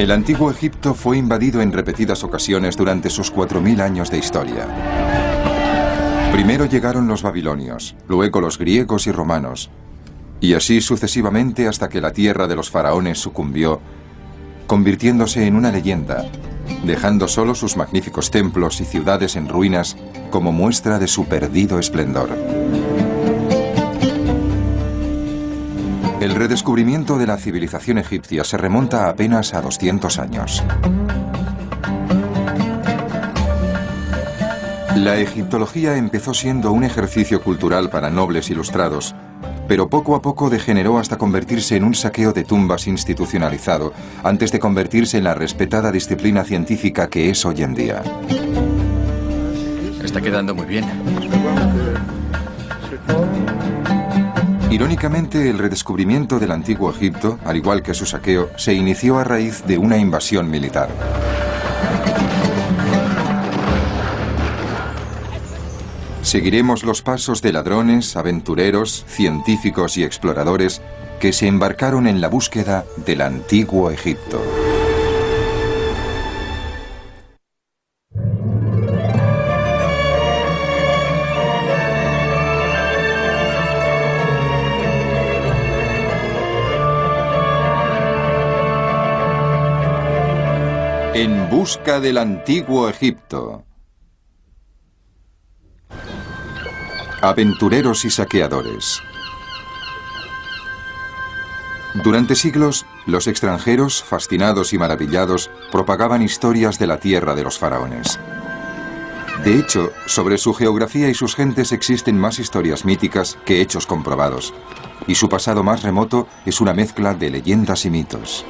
El antiguo Egipto fue invadido en repetidas ocasiones durante sus 4000 años de historia. Primero llegaron los babilonios, luego los griegos y romanos, y así sucesivamente hasta que la tierra de los faraones sucumbió, convirtiéndose en una leyenda, dejando solo sus magníficos templos y ciudades en ruinas como muestra de su perdido esplendor. El redescubrimiento de la civilización egipcia se remonta apenas a 200 años. La egiptología empezó siendo un ejercicio cultural para nobles ilustrados, pero poco a poco degeneró hasta convertirse en un saqueo de tumbas institucionalizado, antes de convertirse en la respetada disciplina científica que es hoy en día. Está quedando muy bien. Irónicamente, el redescubrimiento del antiguo Egipto, al igual que su saqueo, se inició a raíz de una invasión militar. Seguiremos los pasos de ladrones, aventureros, científicos y exploradores que se embarcaron en la búsqueda del antiguo Egipto. En busca del antiguo Egipto. Aventureros y saqueadores. Durante siglos, los extranjeros, fascinados y maravillados, propagaban historias de la tierra de los faraones. De hecho, sobre su geografía y sus gentes existen más historias míticas que hechos comprobados, y su pasado más remoto es una mezcla de leyendas y mitos.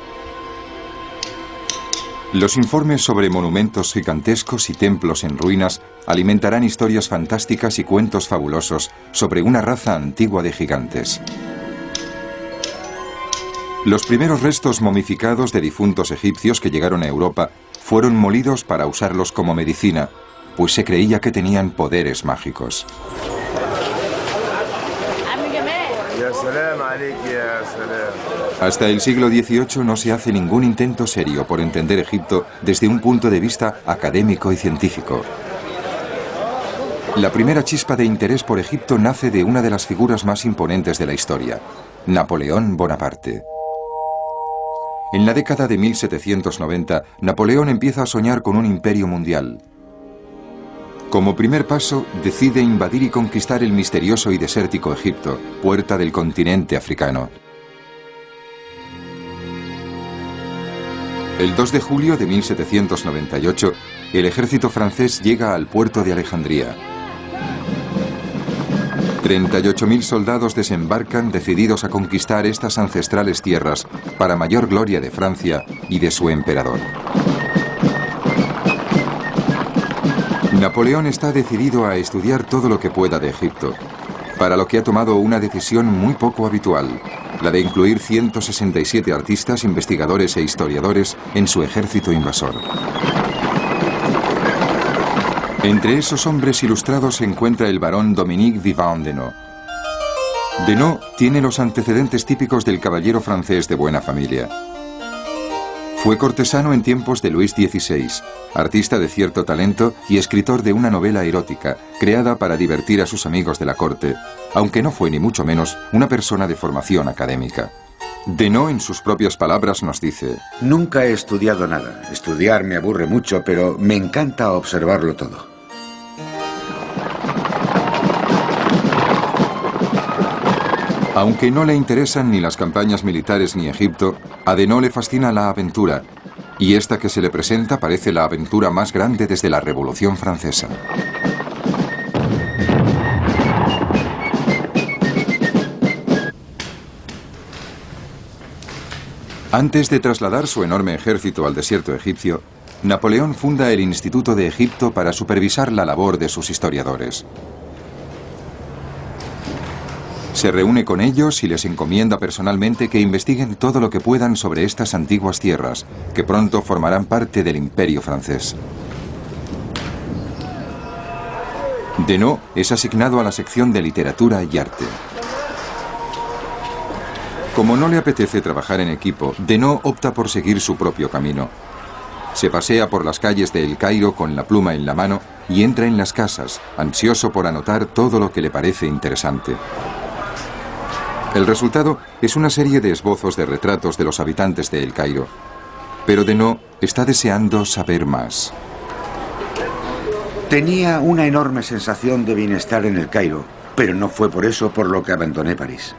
Los informes sobre monumentos gigantescos y templos en ruinas alimentarán historias fantásticas y cuentos fabulosos sobre una raza antigua de gigantes. Los primeros restos momificados de difuntos egipcios que llegaron a Europa fueron molidos para usarlos como medicina, pues se creía que tenían poderes mágicos. Hasta el siglo XVIII no se hace ningún intento serio por entender Egipto desde un punto de vista académico y científico. La primera chispa de interés por Egipto nace de una de las figuras más imponentes de la historia, Napoleón Bonaparte. En la década de 1790, Napoleón empieza a soñar con un imperio mundial. Como primer paso, decide invadir y conquistar el misterioso y desértico Egipto, puerta del continente africano. El 2 de julio de 1798, el ejército francés llega al puerto de Alejandría. 38.000 soldados desembarcan decididos a conquistar estas ancestrales tierras para mayor gloria de Francia y de su emperador. Napoleón está decidido a estudiar todo lo que pueda de Egipto, para lo que ha tomado una decisión muy poco habitual, la de incluir 167 artistas, investigadores e historiadores en su ejército invasor. Entre esos hombres ilustrados se encuentra el barón Dominique Vivant Denot. Denot tiene los antecedentes típicos del caballero francés de buena familia. Fue cortesano en tiempos de Luis XVI, artista de cierto talento y escritor de una novela erótica, creada para divertir a sus amigos de la corte, aunque no fue ni mucho menos una persona de formación académica. Denot, en sus propias palabras, nos dice: Nunca he estudiado nada. Estudiar me aburre mucho, pero me encanta observarlo todo. Aunque no le interesan ni las campañas militares ni Egipto, a Denot le fascina la aventura, y esta que se le presenta parece la aventura más grande desde la Revolución Francesa. Antes de trasladar su enorme ejército al desierto egipcio, Napoleón funda el Instituto de Egipto para supervisar la labor de sus historiadores. Se reúne con ellos y les encomienda personalmente que investiguen todo lo que puedan sobre estas antiguas tierras, que pronto formarán parte del Imperio francés. Denot es asignado a la sección de literatura y arte. Como no le apetece trabajar en equipo, Denot opta por seguir su propio camino. Se pasea por las calles de El Cairo con la pluma en la mano y entra en las casas, ansioso por anotar todo lo que le parece interesante. El resultado es una serie de esbozos de retratos de los habitantes de El Cairo. Pero Denot está deseando saber más. Tenía una enorme sensación de bienestar en El Cairo, pero no fue por eso por lo que abandoné París.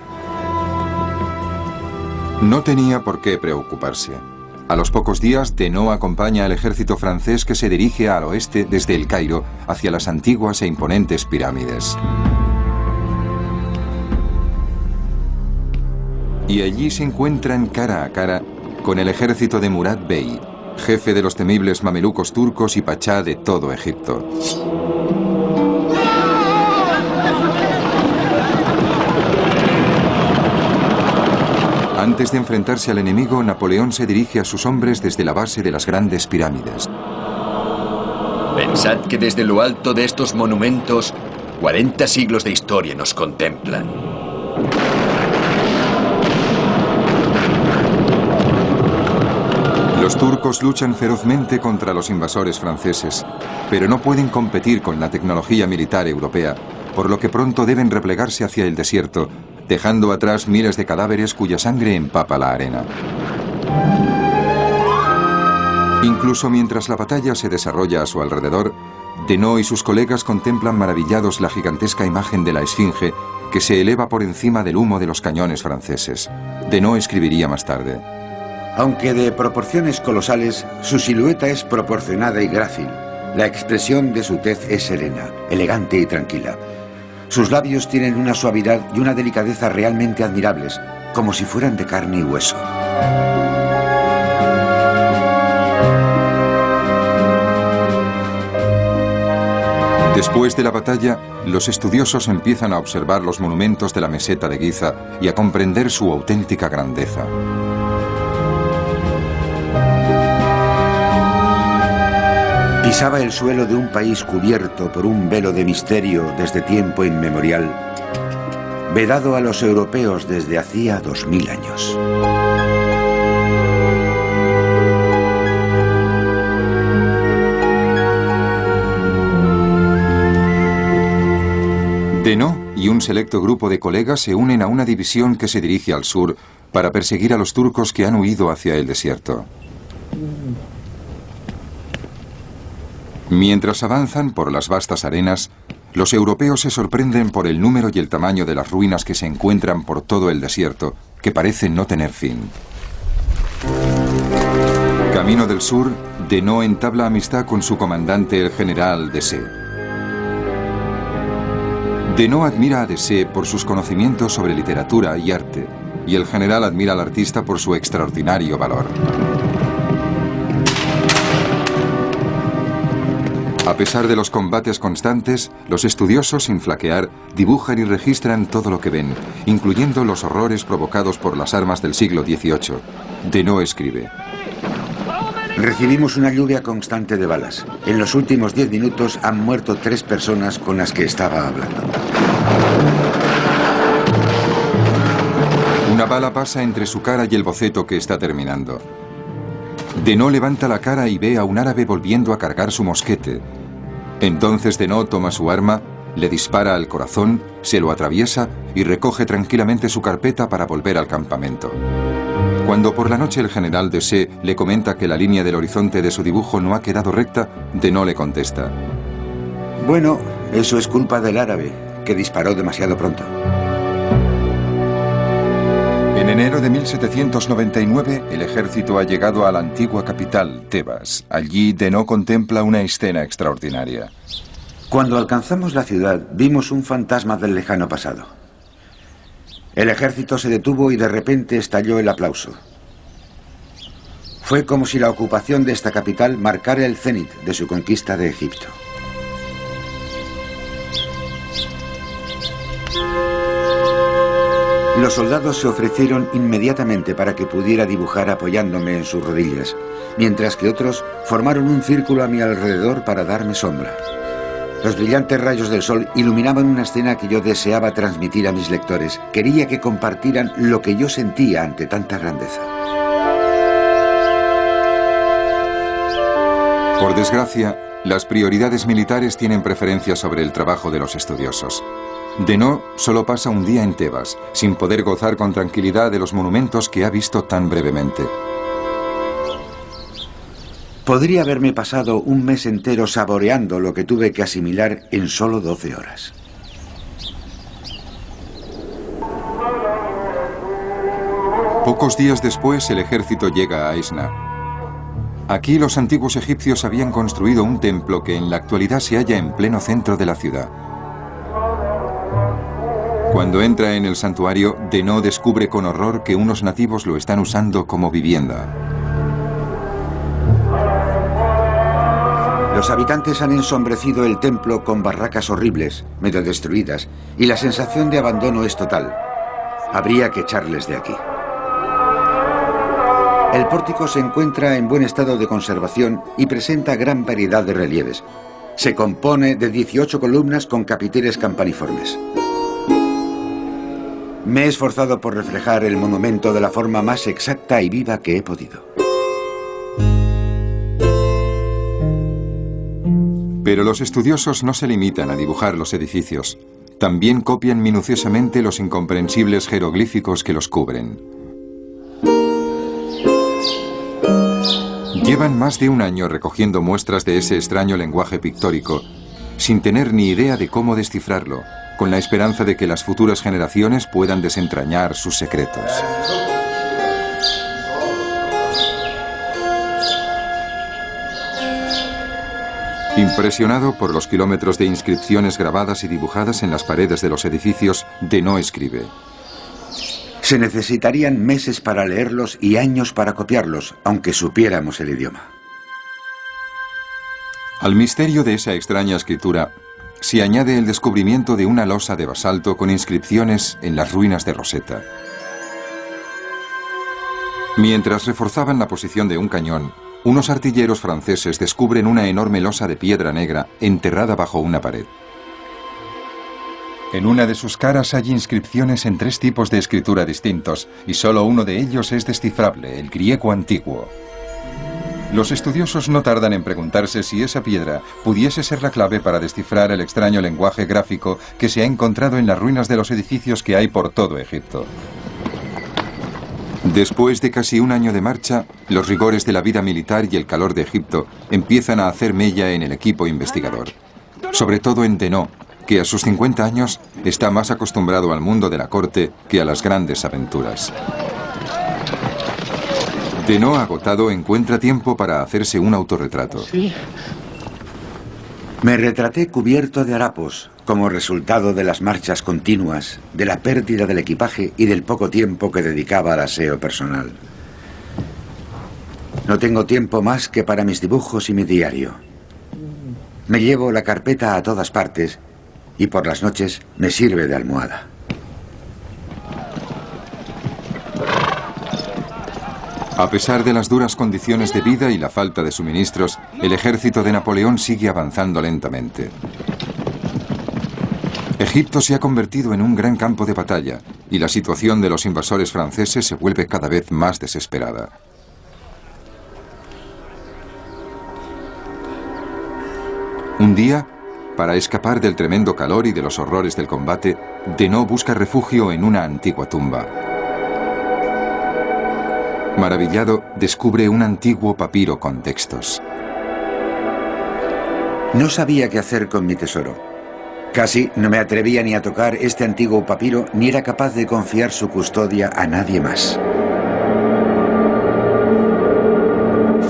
No tenía por qué preocuparse. A los pocos días, Denot acompaña al ejército francés que se dirige al oeste desde El Cairo hacia las antiguas e imponentes pirámides. Y allí se encuentran cara a cara con el ejército de Murad Bey, jefe de los temibles mamelucos turcos y pachá de todo Egipto. Antes de enfrentarse al enemigo, Napoleón se dirige a sus hombres desde la base de las grandes pirámides. Pensad que desde lo alto de estos monumentos, 40 siglos de historia nos contemplan. Los turcos luchan ferozmente contra los invasores franceses, pero no pueden competir con la tecnología militar europea, por lo que pronto deben replegarse hacia el desierto, dejando atrás miles de cadáveres cuya sangre empapa la arena. Incluso mientras la batalla se desarrolla a su alrededor, Denot y sus colegas contemplan maravillados la gigantesca imagen de la Esfinge que se eleva por encima del humo de los cañones franceses. Denot escribiría más tarde: aunque de proporciones colosales, su silueta es proporcionada y grácil. La expresión de su tez es serena, elegante y tranquila. Sus labios tienen una suavidad y una delicadeza realmente admirables, como si fueran de carne y hueso. Después de la batalla, los estudiosos empiezan a observar los monumentos de la meseta de Giza y a comprender su auténtica grandeza. Pisaba el suelo de un país cubierto por un velo de misterio desde tiempo inmemorial, vedado a los europeos desde hacía 2000 años. Denot y un selecto grupo de colegas se unen a una división que se dirige al sur para perseguir a los turcos que han huido hacia el desierto. Mientras avanzan por las vastas arenas, los europeos se sorprenden por el número y el tamaño de las ruinas que se encuentran por todo el desierto, que parecen no tener fin. Camino del sur, Denot entabla amistad con su comandante, el general Desaix. Denot admira a Desaix por sus conocimientos sobre literatura y arte, y el general admira al artista por su extraordinario valor. A pesar de los combates constantes, los estudiosos, sin flaquear, dibujan y registran todo lo que ven, incluyendo los horrores provocados por las armas del siglo XVIII. Denot escribe: recibimos una lluvia constante de balas. En los últimos 10 minutos han muerto 3 personas con las que estaba hablando. Una bala pasa entre su cara y el boceto que está terminando. Denot levanta la cara y ve a un árabe volviendo a cargar su mosquete. Entonces Denot toma su arma, le dispara al corazón, se lo atraviesa y recoge tranquilamente su carpeta para volver al campamento. Cuando por la noche el general Desaix le comenta que la línea del horizonte de su dibujo no ha quedado recta, Denot le contesta: bueno, eso es culpa del árabe, que disparó demasiado pronto. En enero de 1799, el ejército ha llegado a la antigua capital, Tebas. Allí, Denot contempla una escena extraordinaria. Cuando alcanzamos la ciudad, vimos un fantasma del lejano pasado. El ejército se detuvo y de repente estalló el aplauso. Fue como si la ocupación de esta capital marcara el cenit de su conquista de Egipto. Los soldados se ofrecieron inmediatamente para que pudiera dibujar apoyándome en sus rodillas, mientras que otros formaron un círculo a mi alrededor para darme sombra. Los brillantes rayos del sol iluminaban una escena que yo deseaba transmitir a mis lectores. Quería que compartieran lo que yo sentía ante tanta grandeza. Por desgracia, las prioridades militares tienen preferencia sobre el trabajo de los estudiosos. Denot solo pasa un día en Tebas, sin poder gozar con tranquilidad de los monumentos que ha visto tan brevemente. Podría haberme pasado un mes entero saboreando lo que tuve que asimilar en solo 12 horas. Pocos días después, el ejército llega a Esna. Aquí los antiguos egipcios habían construido un templo que en la actualidad se halla en pleno centro de la ciudad. Cuando entra en el santuario, Denot descubre con horror que unos nativos lo están usando como vivienda. Los habitantes han ensombrecido el templo con barracas horribles, medio destruidas, y la sensación de abandono es total. Habría que echarles de aquí. El pórtico se encuentra en buen estado de conservación y presenta gran variedad de relieves. Se compone de 18 columnas con capiteles campaniformes. Me he esforzado por reflejar el monumento de la forma más exacta y viva que he podido. Pero los estudiosos no se limitan a dibujar los edificios. También copian minuciosamente los incomprensibles jeroglíficos que los cubren. Llevan más de un año recogiendo muestras de ese extraño lenguaje pictórico, sin tener ni idea de cómo descifrarlo, con la esperanza de que las futuras generaciones puedan desentrañar sus secretos. Impresionado por los kilómetros de inscripciones grabadas y dibujadas en las paredes de los edificios, Denot escribe: Se necesitarían meses para leerlos y años para copiarlos, aunque supiéramos el idioma. Al misterio de esa extraña escritura se añade el descubrimiento de una losa de basalto con inscripciones en las ruinas de Rosetta. Mientras reforzaban la posición de un cañón, unos artilleros franceses descubren una enorme losa de piedra negra enterrada bajo una pared. En una de sus caras hay inscripciones en 3 tipos de escritura distintos, y solo uno de ellos es descifrable, el griego antiguo. Los estudiosos no tardan en preguntarse si esa piedra pudiese ser la clave para descifrar el extraño lenguaje gráfico que se ha encontrado en las ruinas de los edificios que hay por todo Egipto. Después de casi un año de marcha, los rigores de la vida militar y el calor de Egipto empiezan a hacer mella en el equipo investigador. Sobre todo en Denot, que a sus 50 años está más acostumbrado al mundo de la corte que a las grandes aventuras. Denot, agotado, encuentra tiempo para hacerse un autorretrato. Me retraté cubierto de harapos, como resultado de las marchas continuas, de la pérdida del equipaje y del poco tiempo que dedicaba al aseo personal. No tengo tiempo más que para mis dibujos y mi diario. Me llevo la carpeta a todas partes y por las noches me sirve de almohada. A pesar de las duras condiciones de vida y la falta de suministros, el ejército de Napoleón sigue avanzando lentamente. Egipto se ha convertido en un gran campo de batalla y la situación de los invasores franceses se vuelve cada vez más desesperada. Un día, para escapar del tremendo calor y de los horrores del combate, Denot busca refugio en una antigua tumba. Maravillado, descubre un antiguo papiro con textos. No sabía qué hacer con mi tesoro. Casi no me atrevía ni a tocar este antiguo papiro, ni era capaz de confiar su custodia a nadie más.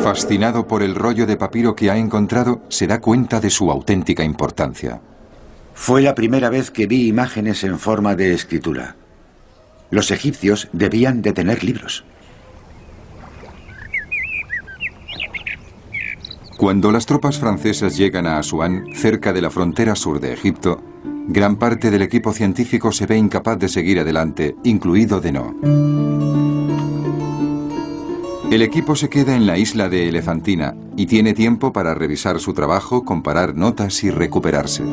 Fascinado por el rollo de papiro que ha encontrado, se da cuenta de su auténtica importancia. Fue la primera vez que vi imágenes en forma de escritura. Los egipcios debían de tener libros. Cuando las tropas francesas llegan a Asuán, cerca de la frontera sur de Egipto, gran parte del equipo científico se ve incapaz de seguir adelante, incluido Denot. El equipo se queda en la isla de Elefantina y tiene tiempo para revisar su trabajo, comparar notas y recuperarse.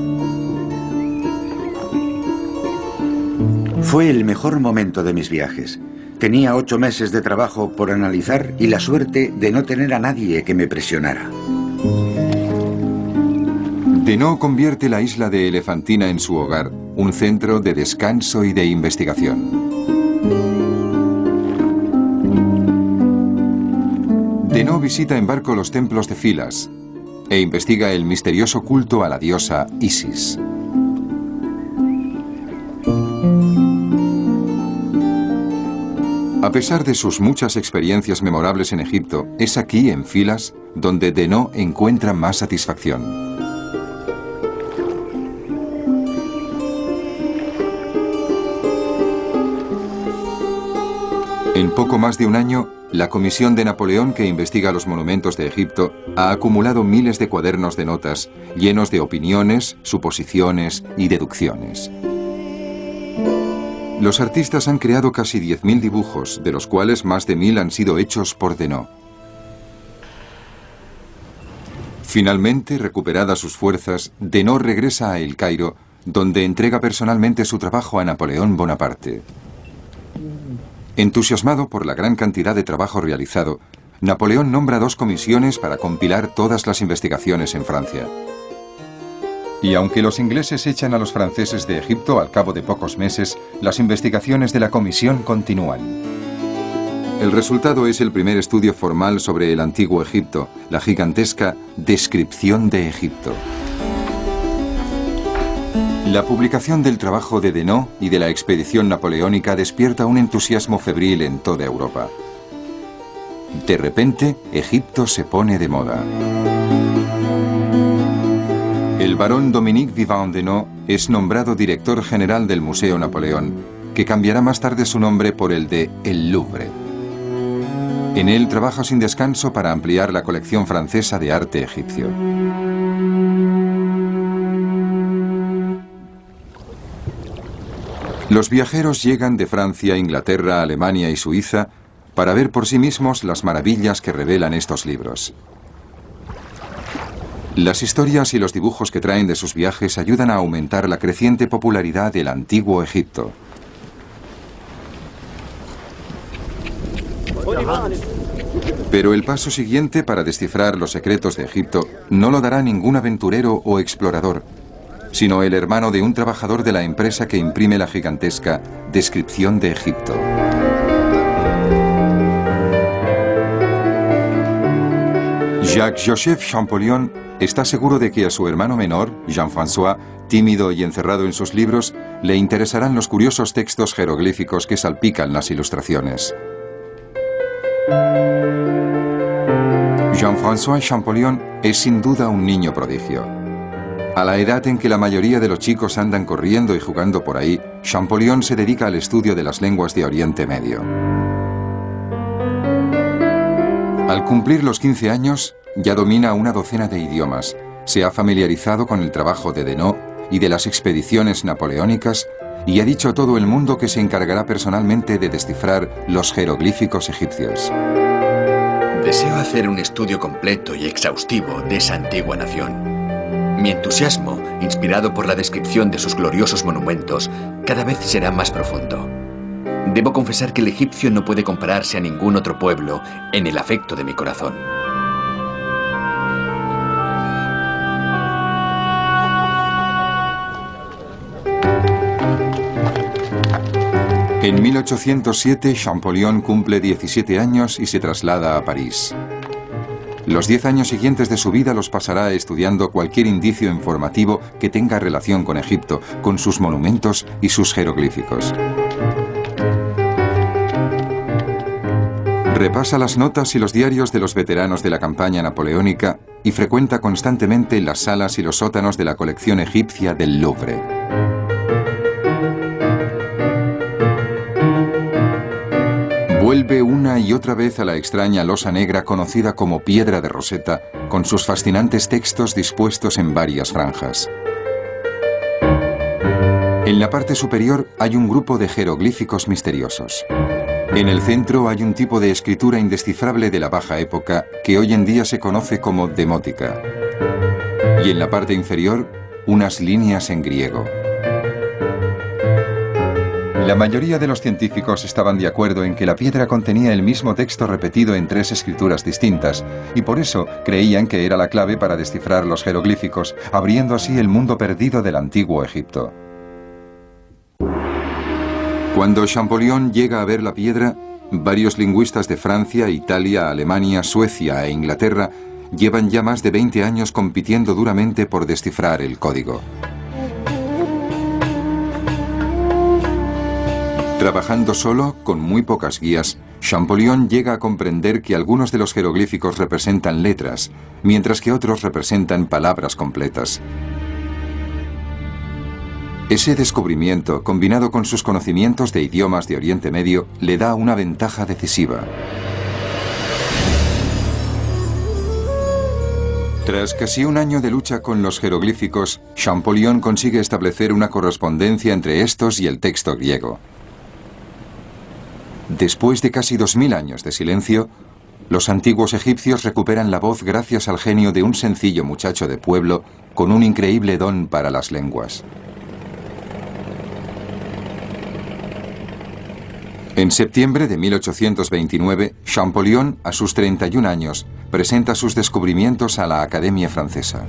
Fue el mejor momento de mis viajes. Tenía 8 meses de trabajo por analizar y la suerte de no tener a nadie que me presionara. Denot convierte la isla de Elefantina en su hogar, un centro de descanso y de investigación. Denot visita en barco los templos de Filas e investiga el misterioso culto a la diosa Isis. A pesar de sus muchas experiencias memorables en Egipto, es aquí, en Filas, donde Denot encuentra más satisfacción. En poco más de un año, la comisión de Napoleón que investiga los monumentos de Egipto ha acumulado miles de cuadernos de notas llenos de opiniones, suposiciones y deducciones. Los artistas han creado casi 10.000 dibujos, de los cuales más de 1.000 han sido hechos por Denot. Finalmente, recuperadas sus fuerzas, Denot regresa a El Cairo, donde entrega personalmente su trabajo a Napoleón Bonaparte. Entusiasmado por la gran cantidad de trabajo realizado, Napoleón nombra 2 comisiones para compilar todas las investigaciones en Francia. Y aunque los ingleses echan a los franceses de Egipto al cabo de pocos meses, las investigaciones de la comisión continúan. El resultado es el primer estudio formal sobre el antiguo Egipto, la gigantesca Descripción de Egipto. La publicación del trabajo de Denot y de la expedición napoleónica despierta un entusiasmo febril en toda Europa. De repente, Egipto se pone de moda. El barón Dominique Vivant Denot es nombrado director general del Museo Napoleón, que cambiará más tarde su nombre por el de El Louvre. En él trabaja sin descanso para ampliar la colección francesa de arte egipcio. Los viajeros llegan de Francia, Inglaterra, Alemania y Suiza para ver por sí mismos las maravillas que revelan estos libros. Las historias y los dibujos que traen de sus viajes ayudan a aumentar la creciente popularidad del antiguo Egipto. Pero el paso siguiente para descifrar los secretos de Egipto no lo dará ningún aventurero o explorador, sino el hermano de un trabajador de la empresa que imprime la gigantesca Descripción de Egipto. Jacques-Joseph Champollion está seguro de que a su hermano menor, Jean-François, tímido y encerrado en sus libros, le interesarán los curiosos textos jeroglíficos que salpican las ilustraciones. Jean-François Champollion es sin duda un niño prodigio. A la edad en que la mayoría de los chicos andan corriendo y jugando por ahí, Champollion se dedica al estudio de las lenguas de Oriente Medio. Al cumplir los 15 años, ya domina una docena de idiomas, se ha familiarizado con el trabajo de Denot y de las expediciones napoleónicas y ha dicho a todo el mundo que se encargará personalmente de descifrar los jeroglíficos egipcios. Deseo hacer un estudio completo y exhaustivo de esa antigua nación. Mi entusiasmo, inspirado por la descripción de sus gloriosos monumentos, cada vez será más profundo. Debo confesar que el egipcio no puede compararse a ningún otro pueblo en el afecto de mi corazón. En 1807, Champollion cumple 17 años y se traslada a París. Los 10 años siguientes de su vida los pasará estudiando cualquier indicio informativo que tenga relación con Egipto, con sus monumentos y sus jeroglíficos. Repasa las notas y los diarios de los veteranos de la campaña napoleónica y frecuenta constantemente las salas y los sótanos de la colección egipcia del Louvre. Vuelve una y otra vez a la extraña losa negra conocida como Piedra de Roseta, con sus fascinantes textos dispuestos en varias franjas. En la parte superior hay un grupo de jeroglíficos misteriosos. En el centro hay un tipo de escritura indescifrable de la Baja Época que hoy en día se conoce como demótica. Y en la parte inferior, unas líneas en griego. La mayoría de los científicos estaban de acuerdo en que la piedra contenía el mismo texto repetido en 3 escrituras distintas, y por eso creían que era la clave para descifrar los jeroglíficos, abriendo así el mundo perdido del antiguo Egipto. Cuando Champollion llega a ver la piedra, varios lingüistas de Francia, Italia, Alemania, Suecia e Inglaterra llevan ya más de 20 años compitiendo duramente por descifrar el código. Trabajando solo, con muy pocas guías, Champollion llega a comprender que algunos de los jeroglíficos representan letras, mientras que otros representan palabras completas. Ese descubrimiento, combinado con sus conocimientos de idiomas de Oriente Medio, le da una ventaja decisiva. Tras casi un año de lucha con los jeroglíficos, Champollion consigue establecer una correspondencia entre estos y el texto griego. Después de casi 2000 años de silencio, los antiguos egipcios recuperan la voz gracias al genio de un sencillo muchacho de pueblo con un increíble don para las lenguas. En septiembre de 1829, Champollion, a sus 31 años, presenta sus descubrimientos a la Academia Francesa.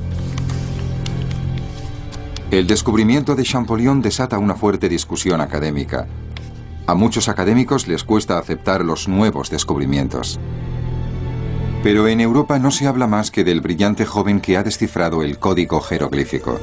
El descubrimiento de Champollion desata una fuerte discusión académica. A muchos académicos les cuesta aceptar los nuevos descubrimientos. Pero en Europa no se habla más que del brillante joven que ha descifrado el código jeroglífico.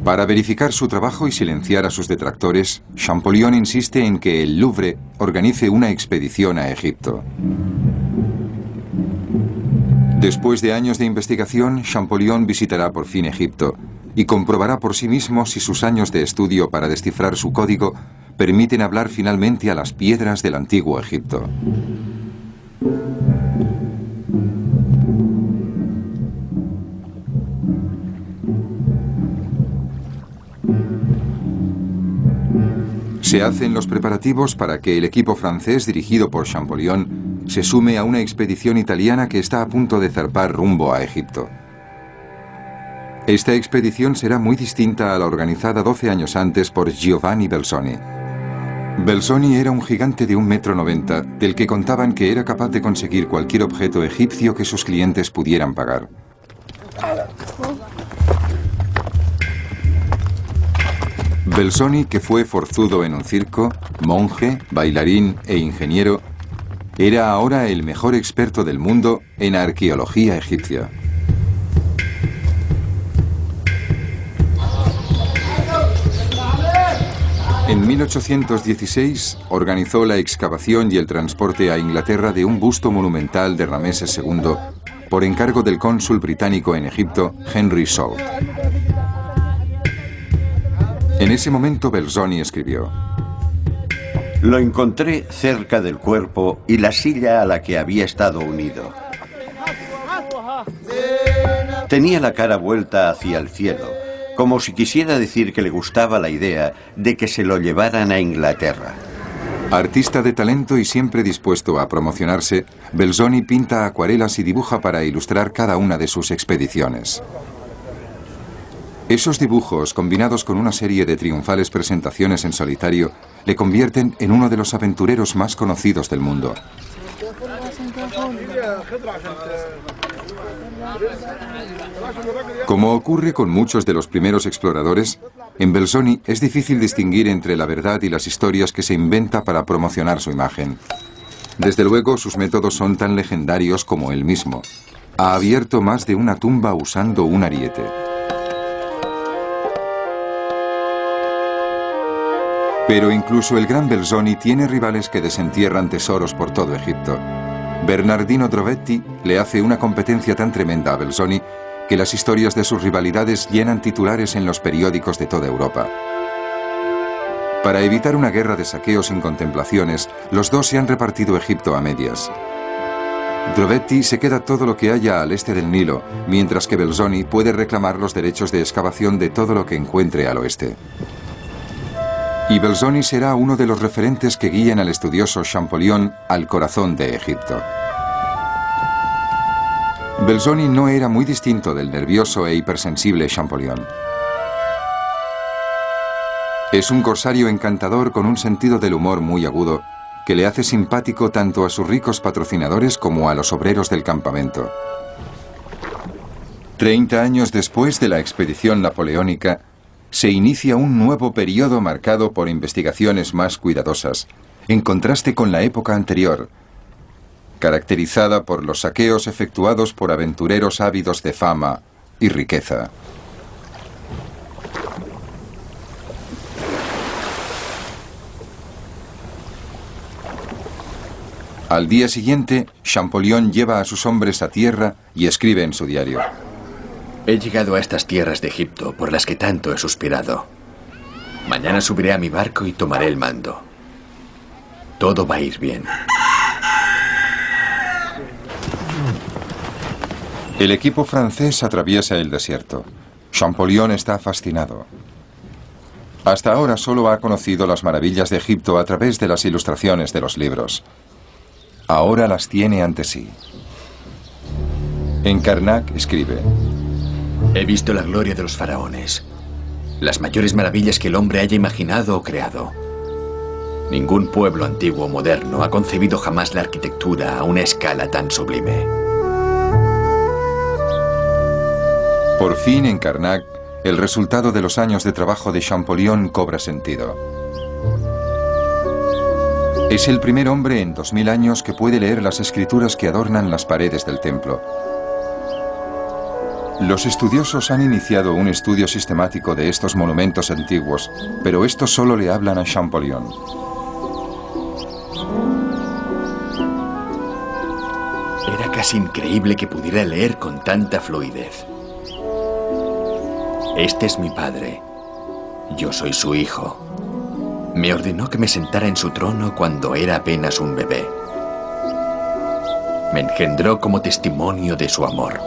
Para verificar su trabajo y silenciar a sus detractores, Champollion insiste en que el Louvre organice una expedición a Egipto. Después de años de investigación, Champollion visitará por fin Egipto y comprobará por sí mismo si sus años de estudio para descifrar su código permiten hablar finalmente a las piedras del antiguo Egipto. Se hacen los preparativos para que el equipo francés dirigido por Champollion se sume a una expedición italiana que está a punto de zarpar rumbo a Egipto. Esta expedición será muy distinta a la organizada 12 años antes por Giovanni Belzoni. Belzoni era un gigante de 1,90 m, del que contaban que era capaz de conseguir cualquier objeto egipcio que sus clientes pudieran pagar. Belzoni, que fue forzudo en un circo, monje, bailarín e ingeniero, era ahora el mejor experto del mundo en arqueología egipcia. En 1816 organizó la excavación y el transporte a Inglaterra de un busto monumental de Rameses II por encargo del cónsul británico en Egipto, Henry Salt. En ese momento Belzoni escribió: lo encontré cerca del cuerpo y la silla a la que había estado unido. Tenía la cara vuelta hacia el cielo, como si quisiera decir que le gustaba la idea de que se lo llevaran a Inglaterra. Artista de talento y siempre dispuesto a promocionarse, Belzoni pinta acuarelas y dibuja para ilustrar cada una de sus expediciones. Esos dibujos, combinados con una serie de triunfales presentaciones en solitario, le convierten en uno de los aventureros más conocidos del mundo. Como ocurre con muchos de los primeros exploradores, en Belzoni es difícil distinguir entre la verdad y las historias que se inventa para promocionar su imagen. Desde luego, sus métodos son tan legendarios como él mismo. Ha abierto más de una tumba usando un ariete. Pero incluso el gran Belzoni tiene rivales que desentierran tesoros por todo Egipto. Bernardino Drovetti le hace una competencia tan tremenda a Belzoni que las historias de sus rivalidades llenan titulares en los periódicos de toda Europa. Para evitar una guerra de saqueos sin contemplaciones, los dos se han repartido Egipto a medias. Drovetti se queda todo lo que haya al este del Nilo, mientras que Belzoni puede reclamar los derechos de excavación de todo lo que encuentre al oeste. Y Belzoni será uno de los referentes que guían al estudioso Champollion al corazón de Egipto. Belzoni no era muy distinto del nervioso e hipersensible Champollion. Es un corsario encantador con un sentido del humor muy agudo que le hace simpático tanto a sus ricos patrocinadores como a los obreros del campamento. 30 años después de la expedición napoleónica, se inicia un nuevo periodo marcado por investigaciones más cuidadosas, en contraste con la época anterior, caracterizada por los saqueos efectuados por aventureros ávidos de fama y riqueza. Al día siguiente, Champollion lleva a sus hombres a tierra y escribe en su diario: He llegado a estas tierras de Egipto por las que tanto he suspirado. Mañana subiré a mi barco y tomaré el mando. Todo va a ir bien. El equipo francés atraviesa el desierto. Champollion está fascinado. Hasta ahora solo ha conocido las maravillas de Egipto a través de las ilustraciones de los libros. Ahora las tiene ante sí. En Karnak escribe: He visto la gloria de los faraones, las mayores maravillas que el hombre haya imaginado o creado. Ningún pueblo antiguo o moderno ha concebido jamás la arquitectura a una escala tan sublime. Por fin en Karnak, el resultado de los años de trabajo de Champollion cobra sentido. Es el primer hombre en 2000 años que puede leer las escrituras que adornan las paredes del templo. Los estudiosos han iniciado un estudio sistemático de estos monumentos antiguos, pero estos solo le hablan a Champollion. Era casi increíble que pudiera leer con tanta fluidez. Este es mi padre. Yo soy su hijo. Me ordenó que me sentara en su trono cuando era apenas un bebé. Me engendró como testimonio de su amor.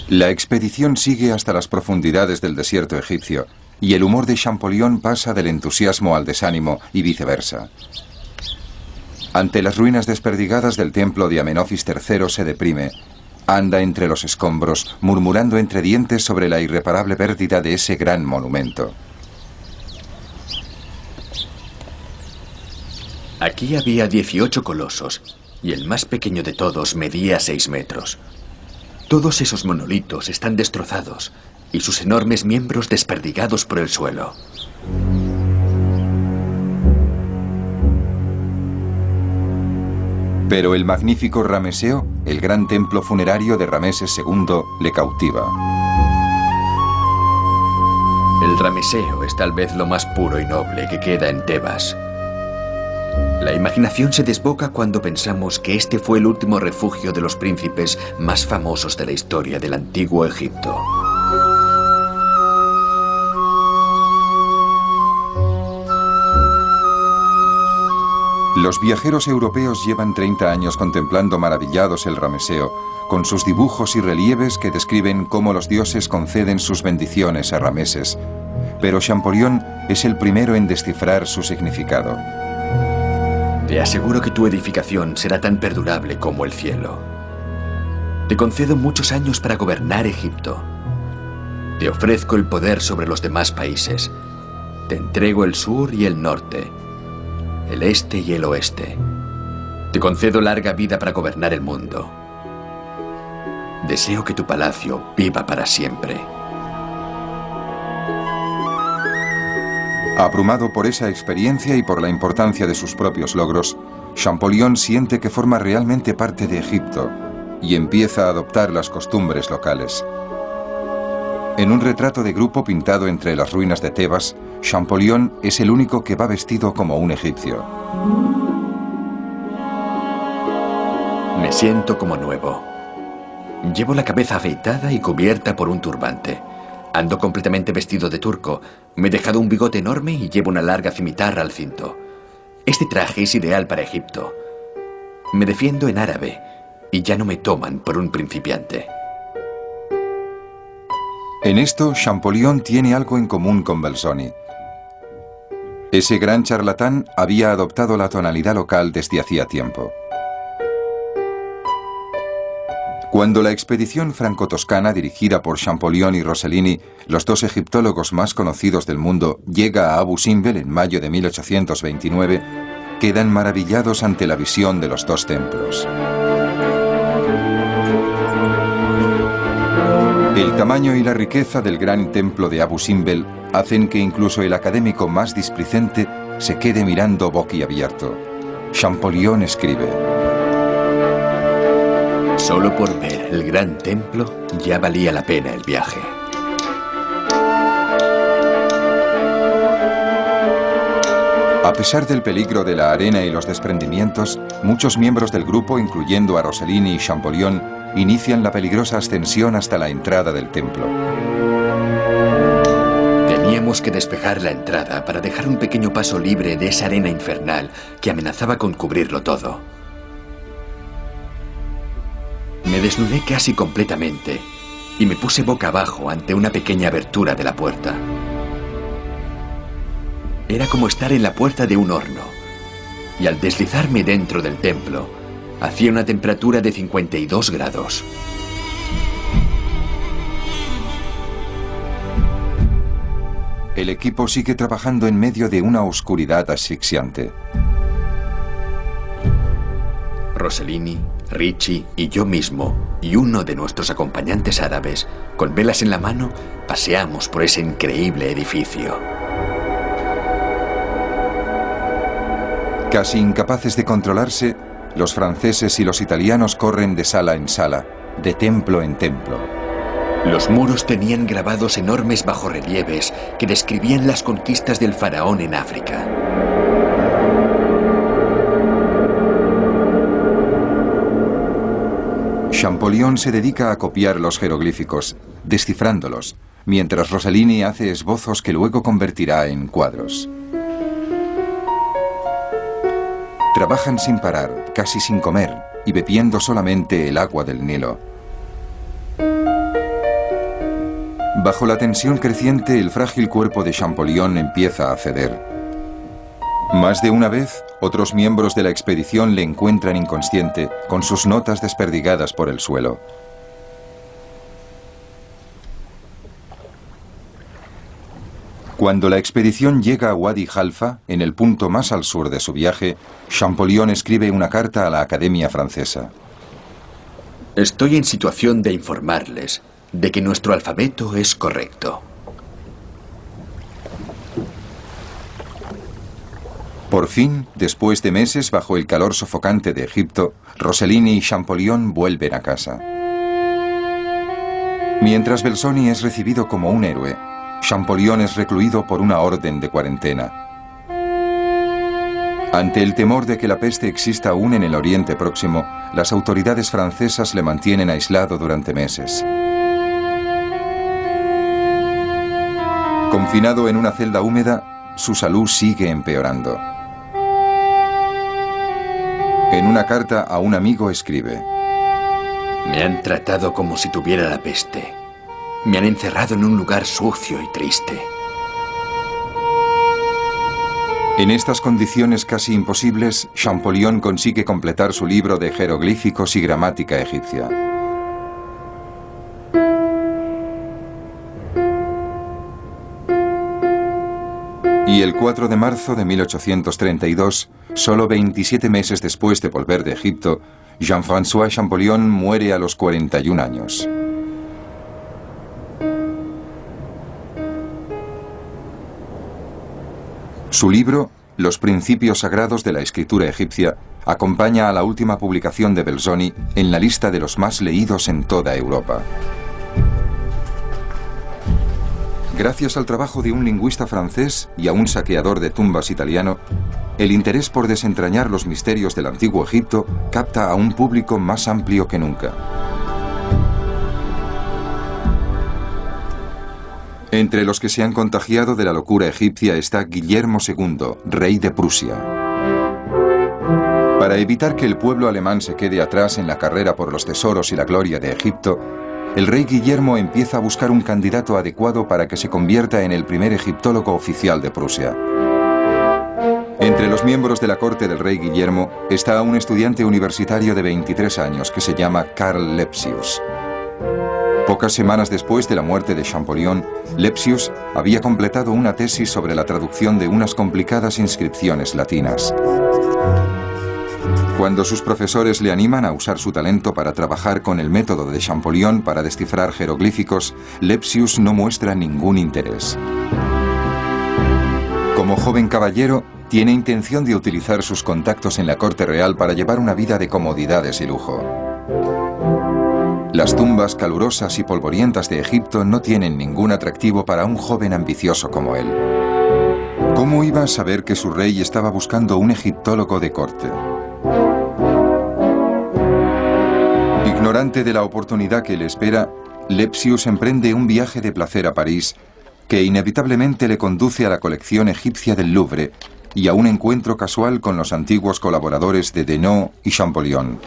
La expedición sigue hasta las profundidades del desierto egipcio, y el humor de Champollion pasa del entusiasmo al desánimo y viceversa. Ante las ruinas desperdigadas del templo de Amenofis III se deprime. Anda entre los escombros, murmurando entre dientes sobre la irreparable pérdida de ese gran monumento. Aquí había 18 colosos, y el más pequeño de todos medía 6 metros. Todos esos monolitos están destrozados, y sus enormes miembros desperdigados por el suelo. Pero el magnífico Rameseo, el gran templo funerario de Rameses II, le cautiva. El Rameseo es tal vez lo más puro y noble que queda en Tebas. La imaginación se desboca cuando pensamos que este fue el último refugio de los príncipes más famosos de la historia del antiguo Egipto. Los viajeros europeos llevan 30 años contemplando maravillados el Rameseo, con sus dibujos y relieves que describen cómo los dioses conceden sus bendiciones a Rameses. Pero Champollion es el primero en descifrar su significado. Te aseguro que tu edificación será tan perdurable como el cielo. Te concedo muchos años para gobernar Egipto. Te ofrezco el poder sobre los demás países. Te entrego el sur y el norte, el este y el oeste. Te concedo larga vida para gobernar el mundo. Deseo que tu palacio viva para siempre. Abrumado por esa experiencia y por la importancia de sus propios logros, Champollion siente que forma realmente parte de Egipto y empieza a adoptar las costumbres locales. En un retrato de grupo pintado entre las ruinas de Tebas, Champollion es el único que va vestido como un egipcio. Me siento como nuevo. Llevo la cabeza afeitada y cubierta por un turbante. Ando completamente vestido de turco. Me he dejado un bigote enorme y llevo una larga cimitarra al cinto. Este traje es ideal para Egipto. Me defiendo en árabe y ya no me toman por un principiante. En esto, Champollion tiene algo en común con Belzoni. Ese gran charlatán había adoptado la tonalidad local desde hacía tiempo. Cuando la expedición franco-toscana dirigida por Champollion y Rossellini, los dos egiptólogos más conocidos del mundo, llega a Abu Simbel en mayo de 1829, quedan maravillados ante la visión de los dos templos. El tamaño y la riqueza del gran templo de Abu Simbel hacen que incluso el académico más displicente se quede mirando boquiabierto. Champollion escribe: Solo por ver el gran templo ya valía la pena el viaje. A pesar del peligro de la arena y los desprendimientos, muchos miembros del grupo, incluyendo a Rossellini y Champollion, inician la peligrosa ascensión hasta la entrada del templo. Teníamos que despejar la entrada para dejar un pequeño paso libre de esa arena infernal que amenazaba con cubrirlo todo. Me desnudé casi completamente y me puse boca abajo ante una pequeña abertura de la puerta. Era como estar en la puerta de un horno, y al deslizarme dentro del templo, hacía una temperatura de 52 grados. El equipo sigue trabajando en medio de una oscuridad asfixiante. Rossellini, Ricci y yo mismo, y uno de nuestros acompañantes árabes, con velas en la mano, paseamos por ese increíble edificio. Casi incapaces de controlarse, los franceses y los italianos corren de sala en sala, de templo en templo. Los muros tenían grabados enormes bajorrelieves que describían las conquistas del faraón en África. Champollion se dedica a copiar los jeroglíficos, descifrándolos, mientras Rossellini hace esbozos que luego convertirá en cuadros. Trabajan sin parar, casi sin comer, y bebiendo solamente el agua del Nilo. Bajo la tensión creciente, el frágil cuerpo de Champollion empieza a ceder. Más de una vez, otros miembros de la expedición le encuentran inconsciente, con sus notas desperdigadas por el suelo. Cuando la expedición llega a Wadi Halfa, en el punto más al sur de su viaje, Champollion escribe una carta a la Academia Francesa. Estoy en situación de informarles de que nuestro alfabeto es correcto. Por fin, después de meses bajo el calor sofocante de Egipto, Rossellini y Champollion vuelven a casa. Mientras Belzoni es recibido como un héroe, Champollion es recluido por una orden de cuarentena. Ante el temor de que la peste exista aún en el Oriente Próximo, las autoridades francesas le mantienen aislado durante meses. Confinado en una celda húmeda, su salud sigue empeorando. En una carta a un amigo escribe: Me han tratado como si tuviera la peste. Me han encerrado en un lugar sucio y triste. En estas condiciones casi imposibles, Champollion consigue completar su libro de jeroglíficos y gramática egipcia. Y el 4 de marzo de 1832, solo 27 meses después de volver de Egipto, Jean-François Champollion muere a los 41 años. Su libro, Los principios sagrados de la escritura egipcia, acompaña a la última publicación de Belzoni en la lista de los más leídos en toda Europa. Gracias al trabajo de un lingüista francés y a un saqueador de tumbas italiano, el interés por desentrañar los misterios del antiguo Egipto capta a un público más amplio que nunca. Entre los que se han contagiado de la locura egipcia está Guillermo II, rey de Prusia. Para evitar que el pueblo alemán se quede atrás en la carrera por los tesoros y la gloria de Egipto, el rey Guillermo empieza a buscar un candidato adecuado para que se convierta en el primer egiptólogo oficial de Prusia. Entre los miembros de la corte del rey Guillermo está un estudiante universitario de 23 años que se llama Karl Lepsius. Pocas semanas después de la muerte de Champollion, Lepsius había completado una tesis sobre la traducción de unas complicadas inscripciones latinas. Cuando sus profesores le animan a usar su talento para trabajar con el método de Champollion para descifrar jeroglíficos, Lepsius no muestra ningún interés. Como joven caballero, tiene intención de utilizar sus contactos en la corte real para llevar una vida de comodidades y lujo. Las tumbas calurosas y polvorientas de Egipto no tienen ningún atractivo para un joven ambicioso como él. ¿Cómo iba a saber que su rey estaba buscando un egiptólogo de corte? Ignorante de la oportunidad que le espera, Lepsius emprende un viaje de placer a París que inevitablemente le conduce a la colección egipcia del Louvre y a un encuentro casual con los antiguos colaboradores de Denot y Champollion.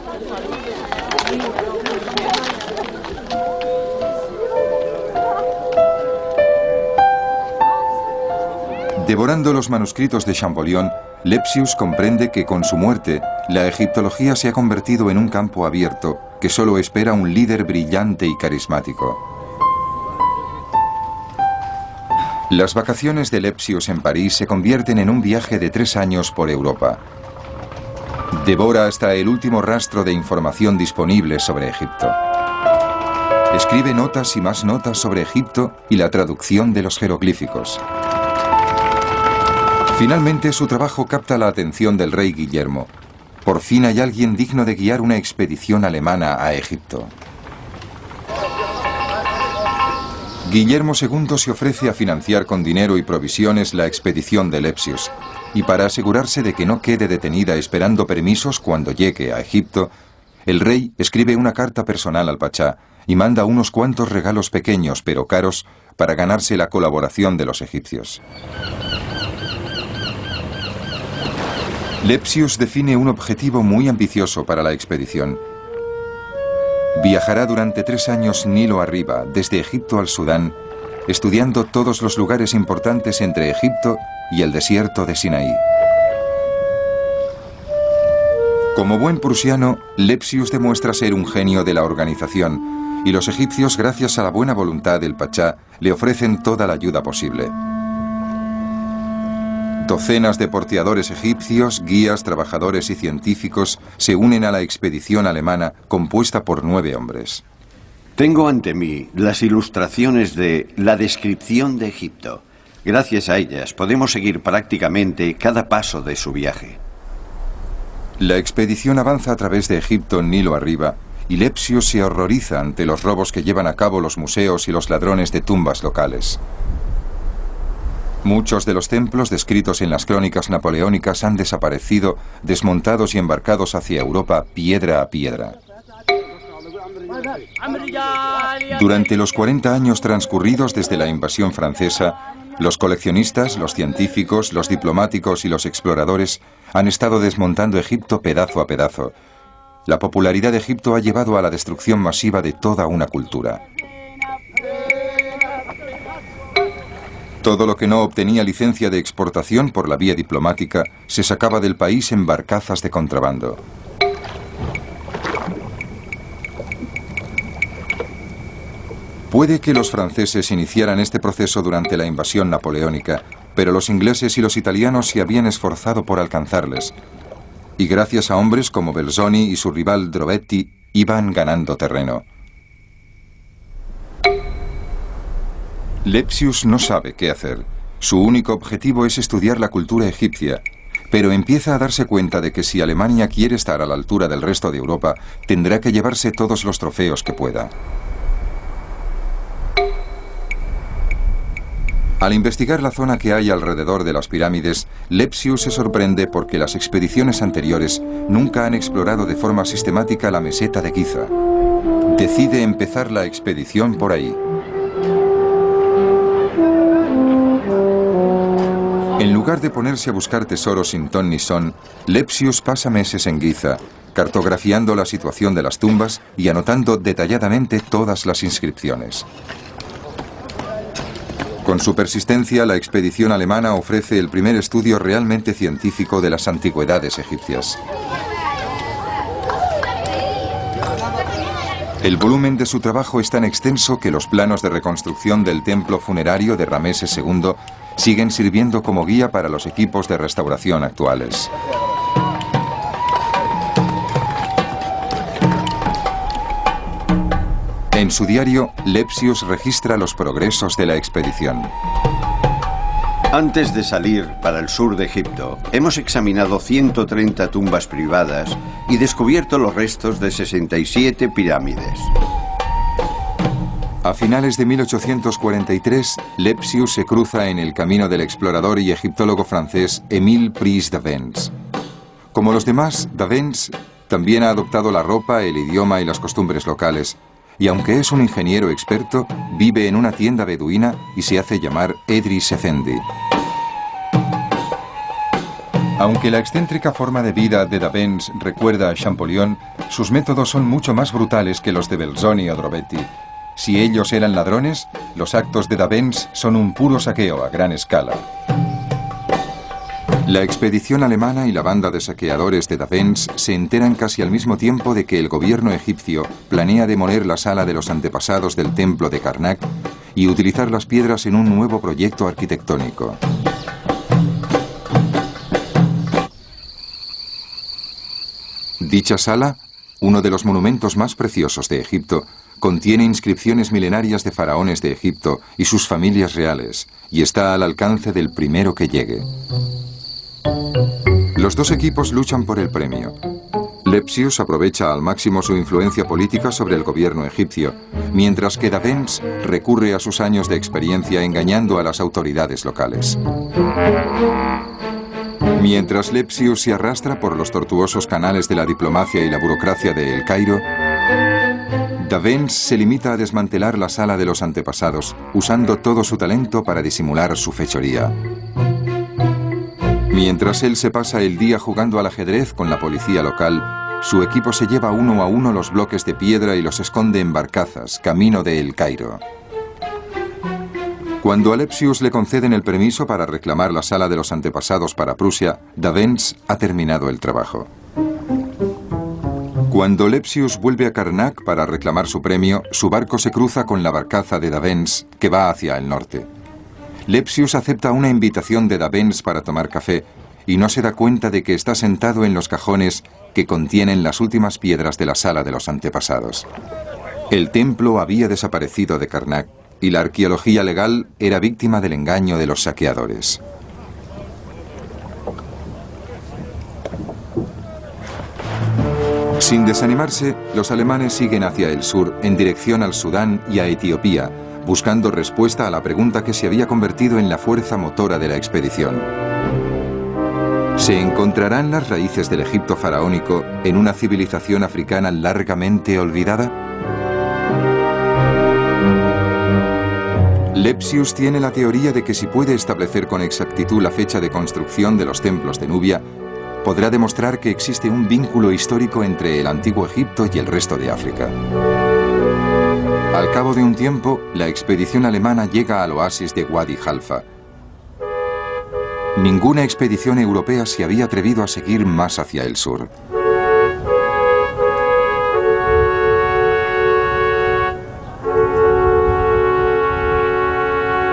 Devorando los manuscritos de Champollion, Lepsius comprende que con su muerte, la egiptología se ha convertido en un campo abierto que solo espera un líder brillante y carismático. Las vacaciones de Lepsius en París se convierten en un viaje de 3 años por Europa. Devora hasta el último rastro de información disponible sobre Egipto. Escribe notas y más notas sobre Egipto y la traducción de los jeroglíficos. Finalmente, su trabajo capta la atención del rey Guillermo. Por fin hay alguien digno de guiar una expedición alemana a Egipto. Guillermo II se ofrece a financiar con dinero y provisiones la expedición de Lepsius, y para asegurarse de que no quede detenida esperando permisos cuando llegue a Egipto, el rey escribe una carta personal al pachá y manda unos cuantos regalos pequeños pero caros para ganarse la colaboración de los egipcios. Lepsius define un objetivo muy ambicioso para la expedición. Viajará durante 3 años Nilo arriba, desde Egipto al Sudán, estudiando todos los lugares importantes entre Egipto y el desierto de Sinaí. Como buen prusiano, Lepsius demuestra ser un genio de la organización, y los egipcios, gracias a la buena voluntad del pachá, le ofrecen toda la ayuda posible. Docenas de porteadores egipcios, guías, trabajadores y científicos se unen a la expedición alemana compuesta por 9 hombres. Tengo ante mí las ilustraciones de la descripción de Egipto. Gracias a ellas podemos seguir prácticamente cada paso de su viaje. La expedición avanza a través de Egipto Nilo arriba y Lepsius se horroriza ante los robos que llevan a cabo los museos y los ladrones de tumbas locales. Muchos de los templos descritos en las crónicas napoleónicas han desaparecido, desmontados y embarcados hacia Europa piedra a piedra. Durante los 40 años transcurridos desde la invasión francesa, los coleccionistas, los científicos, los diplomáticos y los exploradores han estado desmontando Egipto pedazo a pedazo. La popularidad de Egipto ha llevado a la destrucción masiva de toda una cultura. Todo lo que no obtenía licencia de exportación por la vía diplomática se sacaba del país en barcazas de contrabando. Puede que los franceses iniciaran este proceso durante la invasión napoleónica, pero los ingleses y los italianos se habían esforzado por alcanzarles, y gracias a hombres como Belzoni y su rival Drobetti iban ganando terreno. Lepsius no sabe qué hacer. Su único objetivo es estudiar la cultura egipcia, pero empieza a darse cuenta de que si Alemania quiere estar a la altura del resto de Europa, tendrá que llevarse todos los trofeos que pueda. Al investigar la zona que hay alrededor de las pirámides, Lepsius se sorprende porque las expediciones anteriores nunca han explorado de forma sistemática la meseta de Giza. Decide empezar la expedición por ahí. En lugar de ponerse a buscar tesoros sin ton ni son, Lepsius pasa meses en Giza, cartografiando la situación de las tumbas y anotando detalladamente todas las inscripciones. Con su persistencia, la expedición alemana ofrece el primer estudio realmente científico de las antigüedades egipcias. El volumen de su trabajo es tan extenso que los planos de reconstrucción del templo funerario de Rameses II siguen sirviendo como guía para los equipos de restauración actuales. En su diario, Lepsius registra los progresos de la expedición. Antes de salir para el sur de Egipto, hemos examinado 130 tumbas privadas y descubierto los restos de 67 pirámides. A finales de 1843, Lepsius se cruza en el camino del explorador y egiptólogo francés Émile Pries d'Avesnes. Como los demás, d'Avesnes también ha adoptado la ropa, el idioma y las costumbres locales, y aunque es un ingeniero experto, vive en una tienda beduina y se hace llamar Edris Effendi. Aunque la excéntrica forma de vida de d'Avesnes recuerda a Champollion, sus métodos son mucho más brutales que los de Belzoni o Drobetti. Si ellos eran ladrones, los actos de d'Avesnes son un puro saqueo a gran escala. La expedición alemana y la banda de saqueadores de d'Avesnes se enteran casi al mismo tiempo de que el gobierno egipcio planea demoler la sala de los antepasados del templo de Karnak y utilizar las piedras en un nuevo proyecto arquitectónico. Dicha sala, uno de los monumentos más preciosos de Egipto, contiene inscripciones milenarias de faraones de Egipto y sus familias reales, y está al alcance del primero que llegue. Los dos equipos luchan por el premio. Lepsius aprovecha al máximo su influencia política sobre el gobierno egipcio, mientras que d'Avesnes recurre a sus años de experiencia engañando a las autoridades locales. Mientras Lepsius se arrastra por los tortuosos canales de la diplomacia y la burocracia de El Cairo, d'Avesnes se limita a desmantelar la sala de los antepasados, usando todo su talento para disimular su fechoría. Mientras él se pasa el día jugando al ajedrez con la policía local, su equipo se lleva uno a uno los bloques de piedra y los esconde en barcazas, camino de El Cairo. Cuando a Lepsius le conceden el permiso para reclamar la sala de los antepasados para Prusia, d'Avesnes ha terminado el trabajo. Cuando Lepsius vuelve a Karnak para reclamar su premio, su barco se cruza con la barcaza de d'Avesnes, que va hacia el norte. Lepsius acepta una invitación de d'Avesnes para tomar café y no se da cuenta de que está sentado en los cajones que contienen las últimas piedras de la sala de los antepasados. El templo había desaparecido de Karnak y la arqueología legal era víctima del engaño de los saqueadores. Sin desanimarse, los alemanes siguen hacia el sur, en dirección al Sudán y a Etiopía, buscando respuesta a la pregunta que se había convertido en la fuerza motora de la expedición. ¿Se encontrarán las raíces del Egipto faraónico en una civilización africana largamente olvidada? Lepsius tiene la teoría de que si puede establecer con exactitud la fecha de construcción de los templos de Nubia, podrá demostrar que existe un vínculo histórico entre el antiguo Egipto y el resto de África. Al cabo de un tiempo, la expedición alemana llega al oasis de Wadi Halfa. Ninguna expedición europea se había atrevido a seguir más hacia el sur.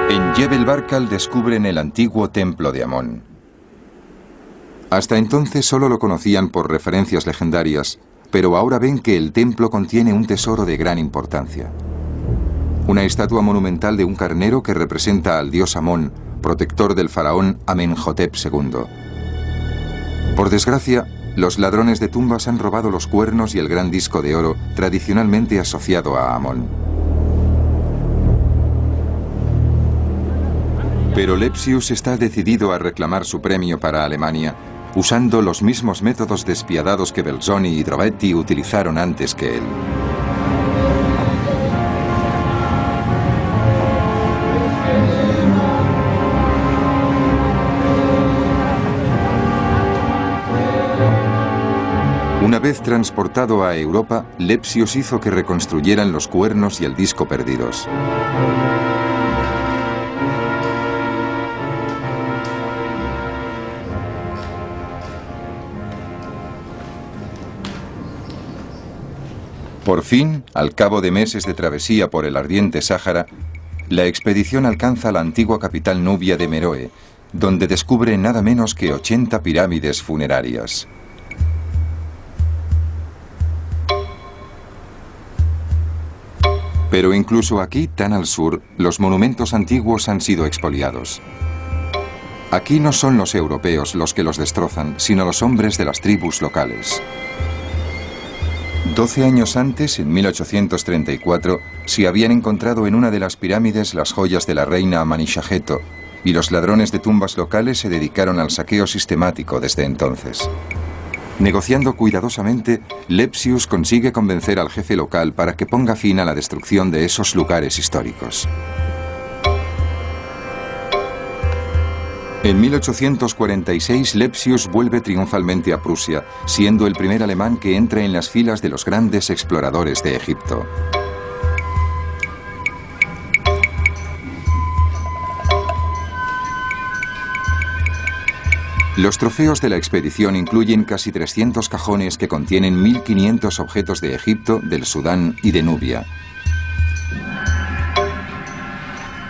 En Jebel Barkal descubren el antiguo templo de Amón. Hasta entonces solo lo conocían por referencias legendarias, pero ahora ven que el templo contiene un tesoro de gran importancia. Una estatua monumental de un carnero que representa al dios Amón, protector del faraón Amenhotep II. Por desgracia, los ladrones de tumbas han robado los cuernos y el gran disco de oro tradicionalmente asociado a Amón. Pero Lepsius está decidido a reclamar su premio para Alemania, usando los mismos métodos despiadados que Belzoni y Drobetti utilizaron antes que él. Una vez transportado a Europa, Lepsius hizo que reconstruyeran los cuernos y el disco perdidos. Por fin, al cabo de meses de travesía por el ardiente Sáhara, la expedición alcanza la antigua capital nubia de Meroe, donde descubre nada menos que 80 pirámides funerarias. Pero incluso aquí, tan al sur, los monumentos antiguos han sido expoliados. Aquí no son los europeos los que los destrozan, sino los hombres de las tribus locales. 12 años antes, en 1834, se habían encontrado en una de las pirámides las joyas de la reina Amenishageto, y los ladrones de tumbas locales se dedicaron al saqueo sistemático desde entonces. Negociando cuidadosamente, Lepsius consigue convencer al jefe local para que ponga fin a la destrucción de esos lugares históricos. En 1846, Lepsius vuelve triunfalmente a Prusia, siendo el primer alemán que entra en las filas de los grandes exploradores de Egipto. Los trofeos de la expedición incluyen casi 300 cajones que contienen 1500 objetos de Egipto, del Sudán y de Nubia.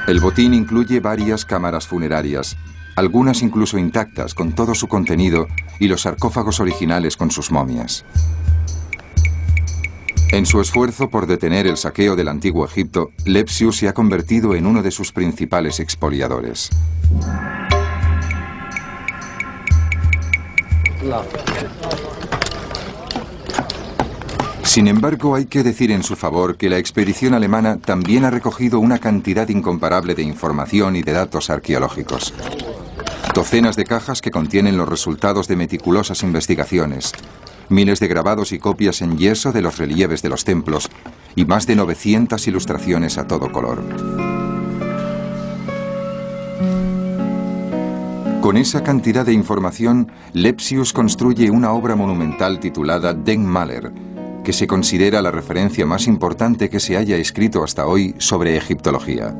El botín incluye varias cámaras funerarias, algunas incluso intactas con todo su contenido, y los sarcófagos originales con sus momias. En su esfuerzo por detener el saqueo del antiguo Egipto, Lepsius se ha convertido en uno de sus principales expoliadores. Sin embargo, hay que decir en su favor que la expedición alemana también ha recogido una cantidad incomparable de información y de datos arqueológicos. Docenas de cajas que contienen los resultados de meticulosas investigaciones, miles de grabados y copias en yeso de los relieves de los templos y más de 900 ilustraciones a todo color. Con esa cantidad de información, Lepsius construye una obra monumental titulada Denkmäler, que se considera la referencia más importante que se haya escrito hasta hoy sobre egiptología.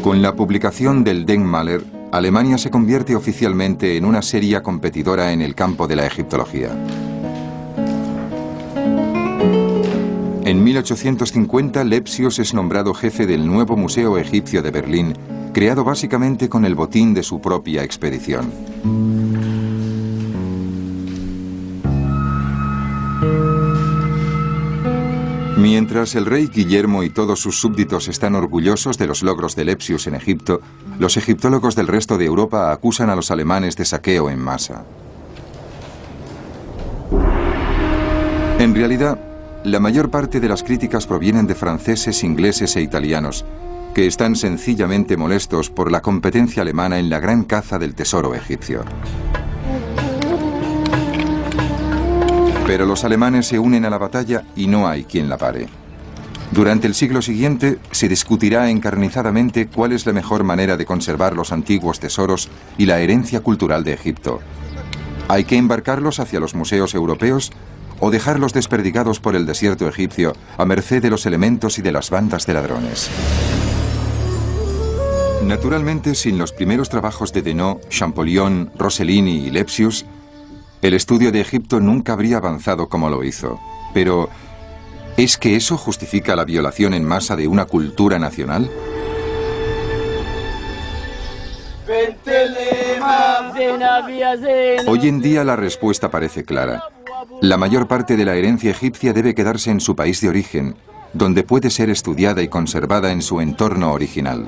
Con la publicación del Denkmäler, Alemania se convierte oficialmente en una seria competidora en el campo de la egiptología. En 1850, Lepsius es nombrado jefe del nuevo Museo Egipcio de Berlín, creado básicamente con el botín de su propia expedición. Mientras el rey Guillermo y todos sus súbditos están orgullosos de los logros de Lepsius en Egipto, los egiptólogos del resto de Europa acusan a los alemanes de saqueo en masa. En realidad, la mayor parte de las críticas provienen de franceses, ingleses e italianos, que están sencillamente molestos por la competencia alemana en la gran caza del tesoro egipcio. Pero los alemanes se unen a la batalla y no hay quien la pare. Durante el siglo siguiente se discutirá encarnizadamente cuál es la mejor manera de conservar los antiguos tesoros y la herencia cultural de Egipto. ¿Hay que embarcarlos hacia los museos europeos o dejarlos desperdigados por el desierto egipcio a merced de los elementos y de las bandas de ladrones? Naturalmente, sin los primeros trabajos de Denot, Champollion, Rossellini y Lepsius, el estudio de Egipto nunca habría avanzado como lo hizo. Pero, ¿es que eso justifica la violación en masa de una cultura nacional? Hoy en día la respuesta parece clara. La mayor parte de la herencia egipcia debe quedarse en su país de origen, donde puede ser estudiada y conservada en su entorno original.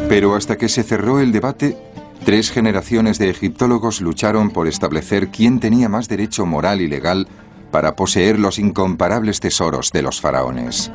Pero hasta que se cerró el debate, 3 generaciones de egiptólogos lucharon por establecer quién tenía más derecho moral y legal para poseer los incomparables tesoros de los faraones.